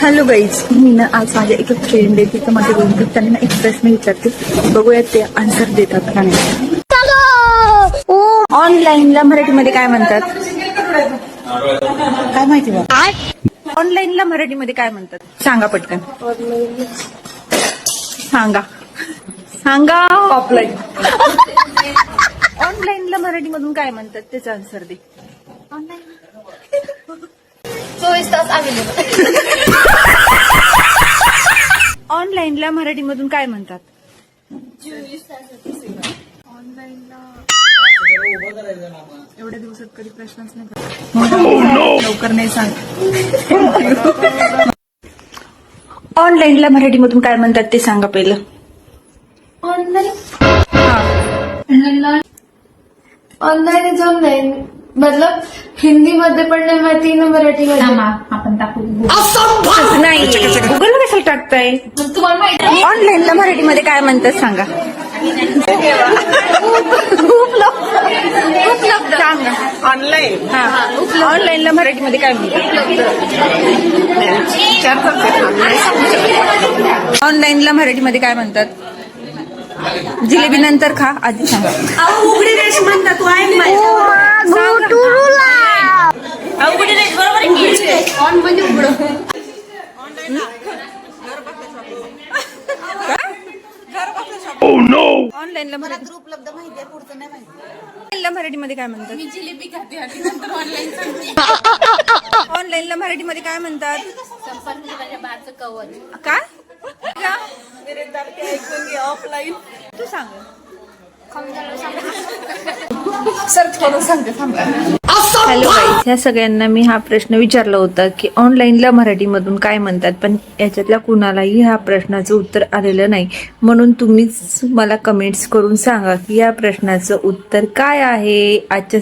Hello guys, मी ना आज माझ्या एका फ्रेंड आहे तिथं माझ्या रूम त्यांना एक प्रश्न विचारते, बघूयात ते आन्सर देतात का नाही. ऑनलाईनला मराठीमध्ये काय म्हणतात? काय माहिती बा. ऑनलाईनला मराठीमध्ये काय म्हणतात? सांगा पटकन. सांगा सांगा. ऑफलाईन. ऑनलाईनला मराठीमधून काय म्हणतात त्याचा आन्सर दे. ऑनलाईन 24 तास अवेलेबल. ऑनलाईनला मराठीमधून काय म्हणतात? 24 तास ऑनलाईनला एवढ्या दिवसात कधी प्रश्नच नाही. लवकर नाही सांग. ऑनलाईनला मराठीमधून काय म्हणतात ते सांगा पहिलं. ऑनलाईन हा. ऑनलाईन इज ऑनलाईन मतलब हिंदी मध्ये पण नाही माहिती ना मराठी मध्ये. आपण टाकू. असं नाही, गुगलला कशाला टाकताय? तुम्हाला माहिती ऑनलाईनला मराठीमध्ये काय म्हणतात सांगा. उपलब्ध सांगा. ऑनलाईन हा, ऑनलाईनला मराठीमध्ये काय म्हणतात? ऑनलाईनला मराठीमध्ये काय म्हणतात? जिलेबी नंतर खा, आधी सांगा. उघडी रेष म्हणतात. तू ऐक उघडी रेष बरोबर आहे. ऑन म्हणजे उघडं. ऑनलाईनला मराठी उपलब्ध माहिती आहे, पुढचं नाही माहिती. ऑनलाईनला मराठीमध्ये काय म्हणतात? मी जिलेबी खाते आधी नंतर ऑनलाईन ऑनलाईनला मराठीमध्ये काय म्हणतात? संपर्क करायच्या बाहेरचं कवच. काय? ऐकून घे. ऑफलाईन तू सांग. सर्च करून सांगते. थांबा. हॅलो गाईज, ह्या सगळ्यांना मी हा प्रश्न विचारला होता की ऑनलाईनला मराठीमधून काय म्हणतात, पण याच्यातल्या कुणालाही ह्या प्रश्नाचं उत्तर आलेलं नाही. म्हणून तुम्हीच मला कमेंट्स करून सांगा की या प्रश्नाचं उत्तर काय आहे. आजच्या